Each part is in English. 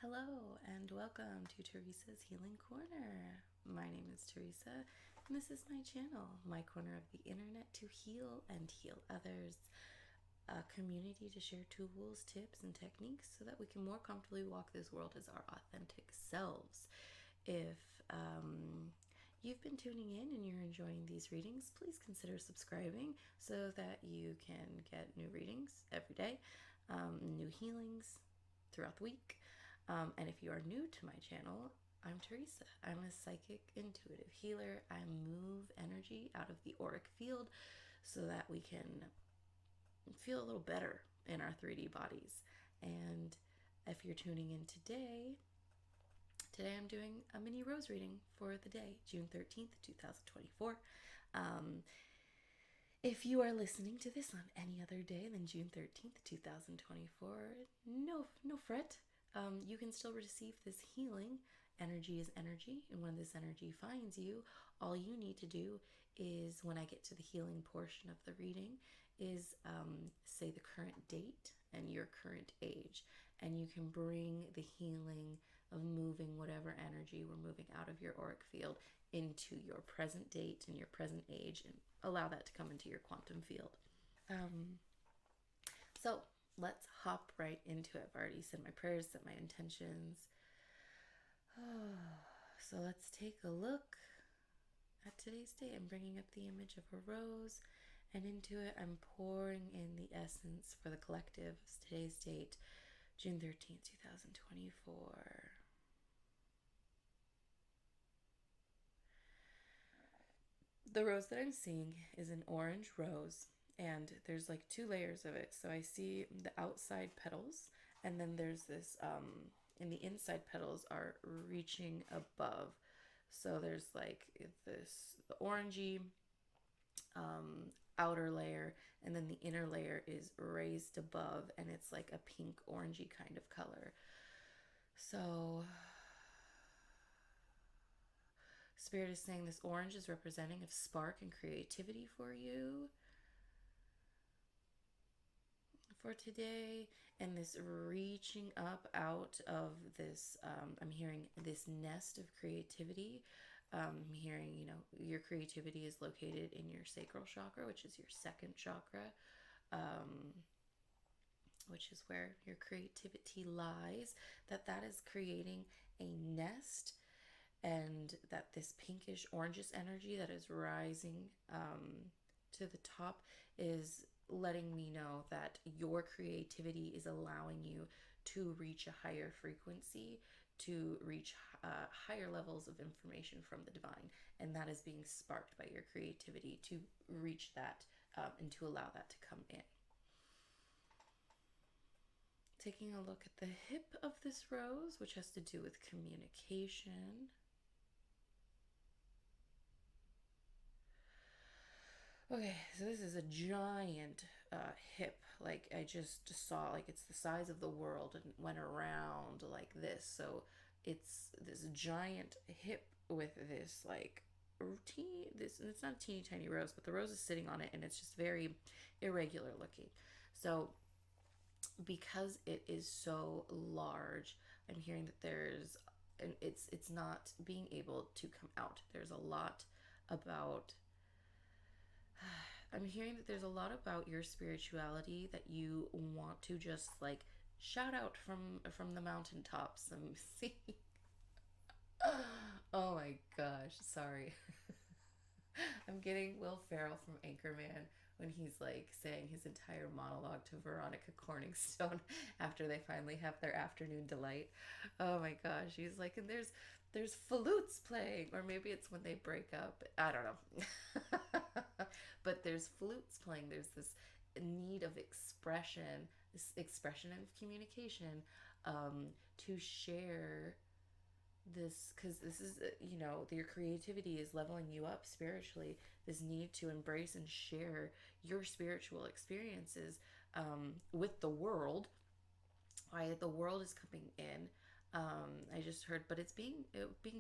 Hello and welcome to Theresa's Healing Corner. My name is Theresa and this is my channel, my corner of the internet to heal and heal others. A community to share tools, tips, and techniques so that we can more comfortably walk this world as our authentic selves. If you've been tuning in and you're enjoying these readings, please consider subscribing so that you can get new readings every day, new healings throughout the week. And if you are new to my channel, I'm Theresa. I'm a psychic intuitive healer. I move energy out of the auric field so that we can feel a little better in our 3D bodies. And if you're tuning in today I'm doing a mini rose reading for the day, June 13th, 2024. If you are listening to this on any other day than June 13th, 2024, no fret. You can still receive this healing. Energy is energy, and when this energy finds you, all you need to do is, when I get to the healing portion of the reading, is say the current date and your current age, and you can bring the healing of moving whatever energy we're moving out of your auric field into your present date and your present age, and allow that to come into your quantum field. So let's hop right into it. I've already said my prayers, set my intentions. So let's take a look at today's date. I'm bringing up the image of a rose, and into it I'm pouring in the essence for the collective of today's date, June 13th, 2024. The rose that I'm seeing is an orange rose, and there's like two layers of it. So I see the outside petals, and then there's this and the inside petals are reaching above. So there's like this the orangey outer layer, and then the inner layer is raised above, and it's like a pink orangey kind of color. So Spirit is saying this orange is representing of spark and creativity for you for today, and this reaching up out of this I'm hearing this nest of creativity. I'm hearing, your creativity is located in your sacral chakra, which is your second chakra, which is where your creativity lies, that is creating a nest, and that this pinkish orangish energy that is rising to the top is letting me know that your creativity is allowing you to reach a higher frequency, to reach higher levels of information from the divine, and that is being sparked by your creativity to reach that and to allow that to come in. Taking a look at the hip of this rose, which has to do with communication. Okay, so this is a giant hip. Like, I just saw, like, it's the size of the world and went around like this. So it's this giant hip with this, like, routine. This, and it's not a teeny tiny rose, but the rose is sitting on it, and it's just very irregular looking. So because it is so large, I'm hearing that there's, and it's not being able to come out. There's a lot about, I'm hearing that there's a lot about your spirituality that you want to just like shout out from the mountaintops. I'm seeing. Oh my gosh, sorry. I'm getting Will Ferrell from Anchorman when he's like saying his entire monologue to Veronica Corningstone after they finally have their afternoon delight. Oh my gosh, he's like, and there's flutes playing, or maybe it's when they break up. I don't know. But there's flutes playing. There's this need of expression, this expression of communication, to share this, because this is, your creativity is leveling you up spiritually. This need to embrace and share your spiritual experiences with the world. The world is coming in. I just heard, but it's being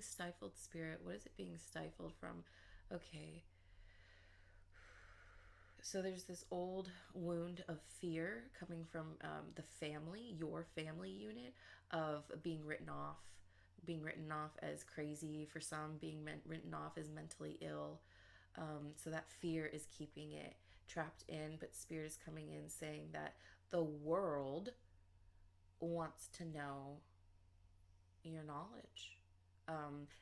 stifled. Spirit, what is it being stifled from? Okay, So there's this old wound of fear coming from the family, your family unit, of being written off as crazy for some, written off as mentally ill. So that fear is keeping it trapped in, but Spirit is coming in saying that the world wants to know your knowledge.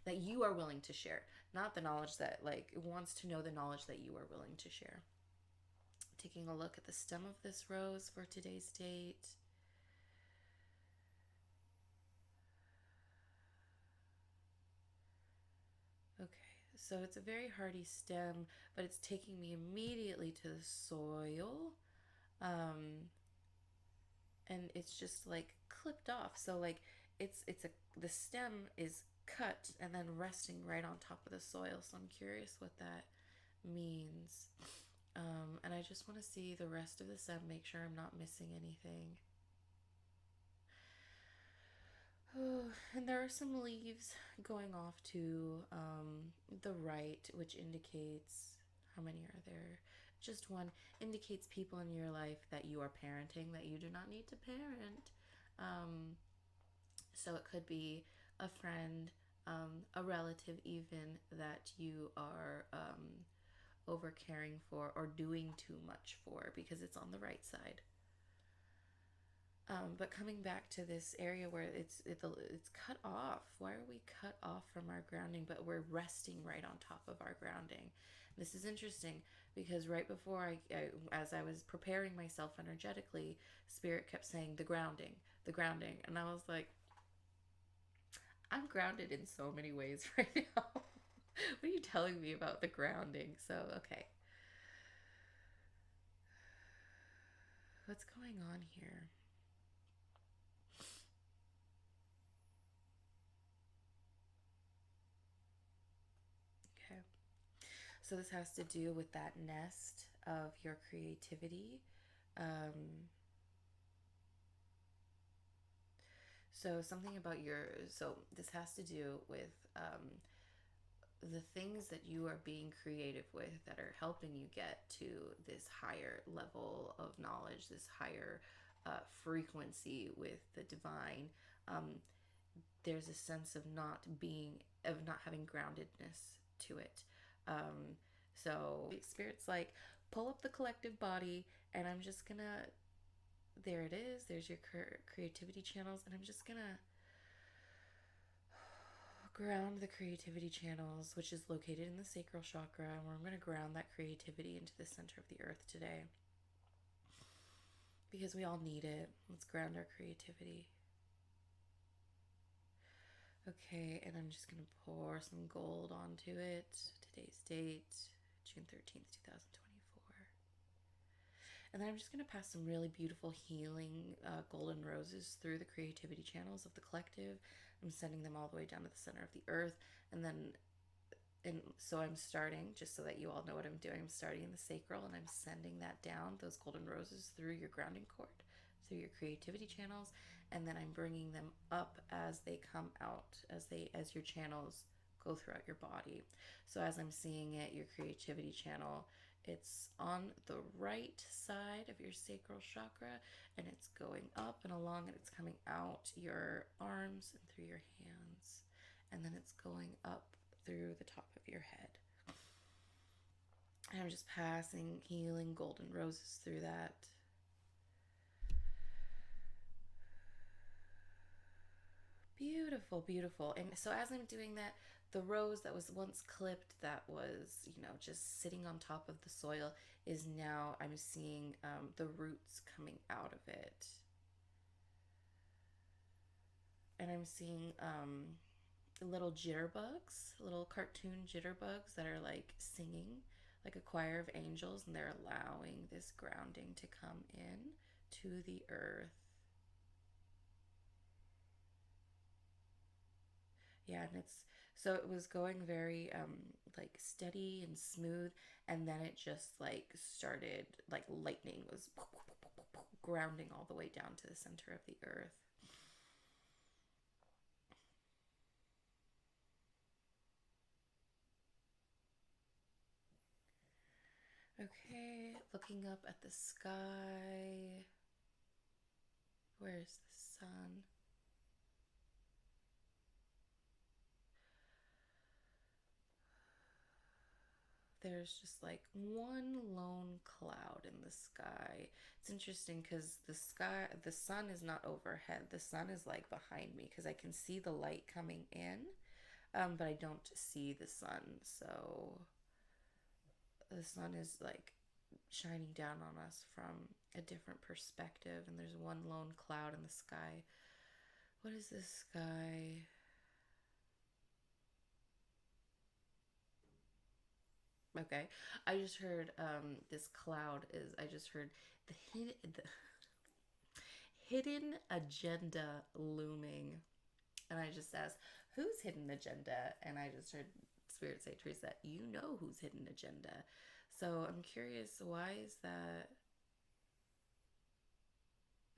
That you are willing to share, not the knowledge that, like, it wants to know the knowledge that you are willing to share. Taking a look at the stem of this rose for today's date. Okay, so it's a very hardy stem, but it's taking me immediately to the soil. Um, and it's just like clipped off. So like it's a the stem is cut and then resting right on top of the soil. So I'm curious what that means. And I just want to see the rest of the stem, make sure I'm not missing anything. Oh, and there are some leaves going off to the right, which indicates, how many are there? Just one. Indicates people in your life that you are parenting, that you do not need to parent. Um, so it could be a friend, a relative, even that you are over caring for or doing too much for because it's on the right side. But coming back to this area where it's cut off. Why are we cut off from our grounding, but we're resting right on top of our grounding? This is interesting because right before as I was preparing myself energetically, Spirit kept saying the grounding, and I was like, I'm grounded in so many ways right now. What are you telling me about the grounding? So okay, what's going on here? Okay. So this has to do with that nest of your creativity. Um, so something about so this has to do with the things that you are being creative with that are helping you get to this higher level of knowledge, this higher frequency with the divine. Um, there's a sense of not having groundedness to it. So Spirit's like, pull up the collective body, and I'm just gonna, there it is, there's your creativity channels, and I'm just gonna ground the creativity channels, which is located in the sacral chakra, and I'm gonna ground that creativity into the center of the earth today because we all need it. Let's ground our creativity. Okay, and I'm just gonna pour some gold onto it. Today's date, June 13th, 2024. And then I'm just gonna pass some really beautiful healing golden roses through the creativity channels of the collective. I'm sending them all the way down to the center of the earth. And so I'm starting, just so that you all know what I'm doing, I'm starting in the sacral and I'm sending that down, those golden roses, through your grounding cord, through your creativity channels, and then I'm bringing them up as they come out, as your channels go throughout your body. So as I'm seeing it, your creativity channel, it's on the right side of your sacral chakra, and it's going up and along, and it's coming out your arms and through your hands, and then it's going up through the top of your head. And I'm just passing healing golden roses through that. Beautiful, beautiful. And so as I'm doing that, the rose that was once clipped, that was, just sitting on top of the soil, is now, I'm seeing the roots coming out of it. And I'm seeing little jitterbugs, little cartoon jitterbugs that are like singing like a choir of angels, and they're allowing this grounding to come in to the earth. Yeah, and it was going very like steady and smooth, and then it just like started, like lightning was grounding all the way down to the center of the earth. Okay, looking up at the sky. Where's the sun? There's just like one lone cloud in the sky. It's interesting because the sun is not overhead. The sun is like behind me because I can see the light coming in, but I don't see the sun. So the sun is like shining down on us from a different perspective, and there's one lone cloud in the sky. What is this sky? Okay, I just heard this cloud is. I just heard the hidden agenda looming, and I just asked, "Whose hidden agenda?" And I just heard Spirit say, "Teresa, you know whose hidden agenda." So I'm curious, why is that?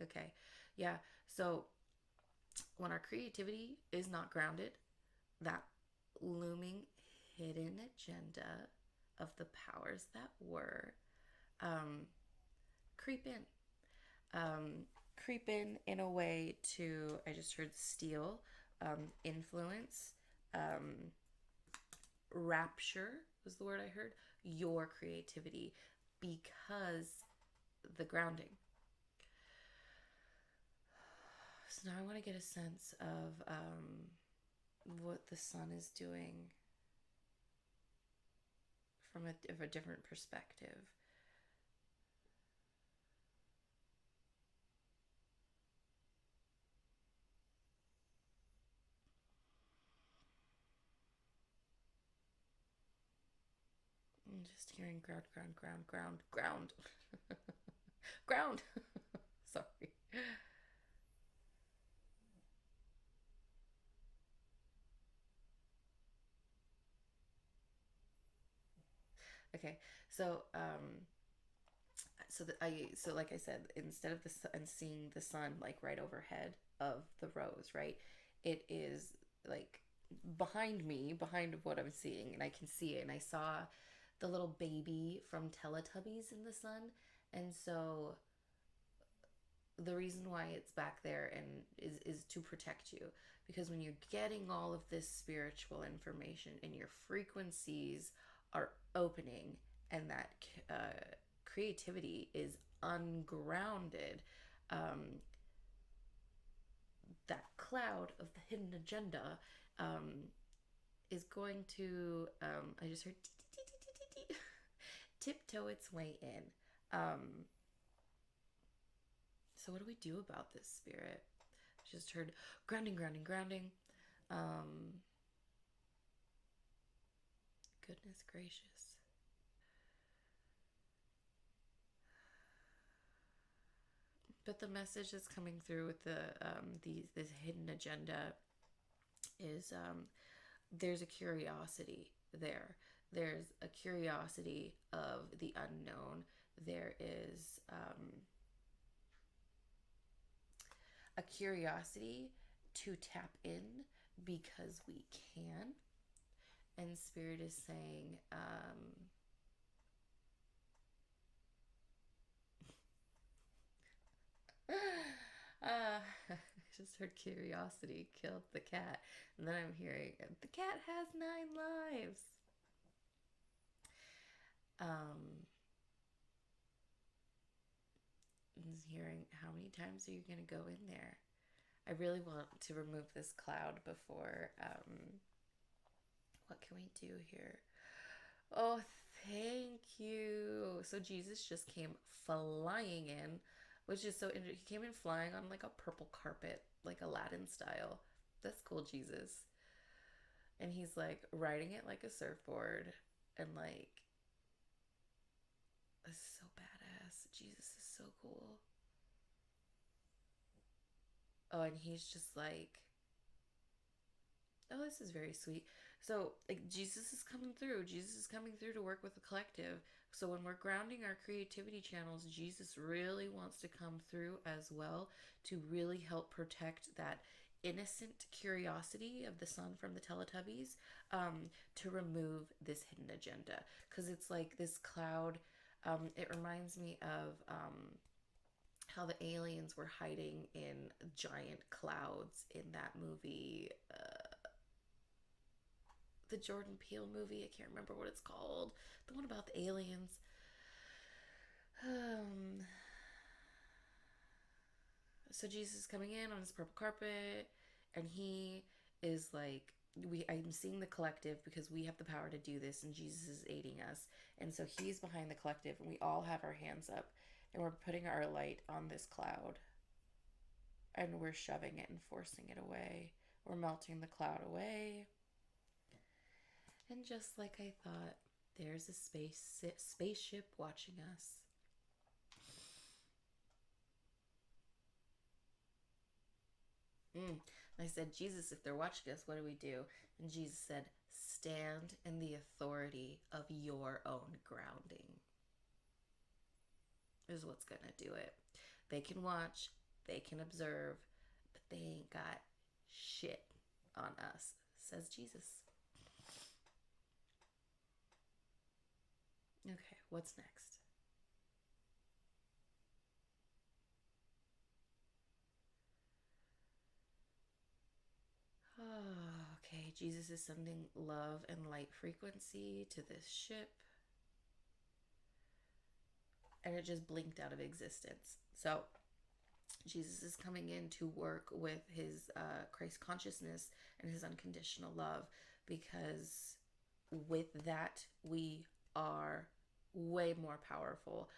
Okay, yeah. So when our creativity is not grounded, that looming hidden agenda of the powers that were um, creep in. Um, Creep in a way to, I just heard steal, influence, um, rapture was the word I heard, your creativity because the grounding. So now I want to get a sense of what the sun is doing from a different perspective. I'm just hearing ground, ground, ground, ground, ground, ground. Sorry. Okay, so so like I said, instead of the sun, seeing the sun like right overhead of the rose, right, it is like behind me, behind what I'm seeing, and I can see it. And I saw the little baby from Teletubbies in the sun, and so the reason why it's back there and is to protect you, because when you're getting all of this spiritual information and your frequencies are opening, and that creativity is ungrounded, um, that cloud of the hidden agenda um, is going to I just heard tiptoe its way in. So what do we do about this, spirit? Just heard grounding, grounding, grounding. Um, Goodness gracious. But the message that's coming through with the this hidden agenda is there's a curiosity there. There's a curiosity of the unknown. There is a curiosity to tap in because we can. And Spirit is saying, I just heard curiosity killed the cat. And then I'm hearing, the cat has 9 lives. Um, and hearing, how many times are you going to go in there? I really want to remove this cloud before. What can we do here? Oh, thank you. So Jesus just came flying in, which is so interesting. He came in flying on like a purple carpet, like Aladdin style. That's cool, Jesus. And he's like riding it like a surfboard, and like, this is so badass. Jesus is so cool. Oh, and he's just like, oh, this is very sweet. So, like, Jesus is coming through. Jesus is coming through to work with the collective. So, when we're grounding our creativity channels, Jesus really wants to come through as well to really help protect that innocent curiosity of the sun from the Teletubbies, to remove this hidden agenda. Because it's like this cloud. It reminds me of how the aliens were hiding in giant clouds in that movie, the Jordan Peele movie. I can't remember what it's called. The one about the aliens. Um, so Jesus is coming in on his purple carpet, and he is like, I'm seeing the collective because we have the power to do this, and Jesus is aiding us. And so he's behind the collective, and we all have our hands up, and we're putting our light on this cloud, and we're shoving it and forcing it away. We're melting the cloud away. And just like I thought, there's a spaceship watching us. I said, Jesus, if they're watching us, what do we do? And Jesus said, stand in the authority of your own grounding, is what's going to do it. They can watch, they can observe, but they ain't got shit on us, says Jesus. Okay, what's next? Oh, okay, Jesus is sending love and light frequency to this ship, and it just blinked out of existence. So Jesus is coming in to work with his Christ consciousness and his unconditional love, because with that we are way more powerful.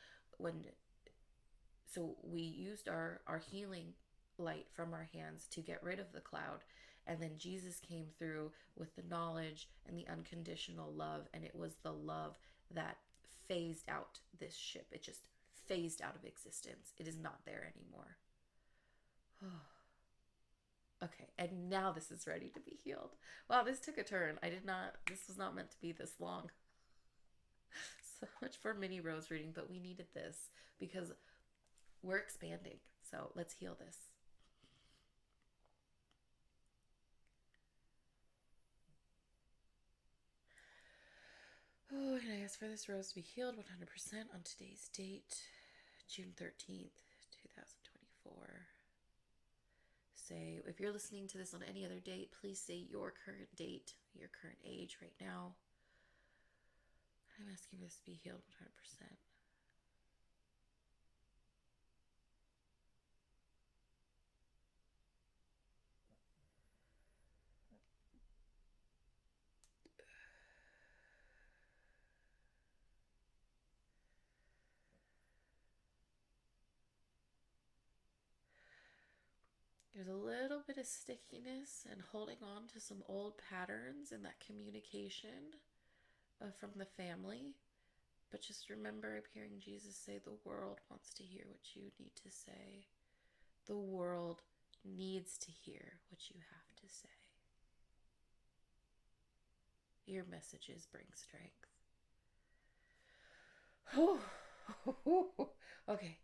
So we used our healing light from our hands to get rid of the cloud, and then Jesus came through with the knowledge and the unconditional love, and it was the love that phased out this ship. It just phased out of existence. It is not there anymore. Okay, and now this is ready to be healed. Wow, this took a turn. This was not meant to be this long. So much for mini rose reading, but we needed this because we're expanding. So let's heal this. Oh, and I ask for this rose to be healed 100% on today's date, June 13th, 2024. Say, if you're listening to this on any other date, please say your current date, your current age right now. I'm asking this to be healed 100%. There's a little bit of stickiness and holding on to some old patterns in that communication from the family. But just remember, I'm hearing Jesus say the world wants to hear what you need to say. The world needs to hear what you have to say. Your messages bring strength. Okay,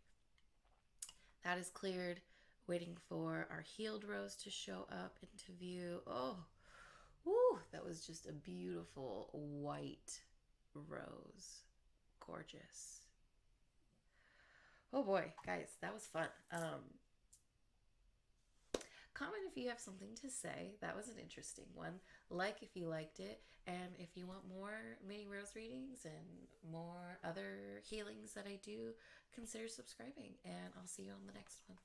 that is cleared. Waiting for our healed rose to show up into view. Oh, that was just a beautiful white rose. Gorgeous. Oh boy, guys, that was fun. Comment if you have something to say. That was an interesting one. Like if you liked it. And if you want more mini rose readings and more other healings that I do, consider subscribing. And I'll see you on the next one.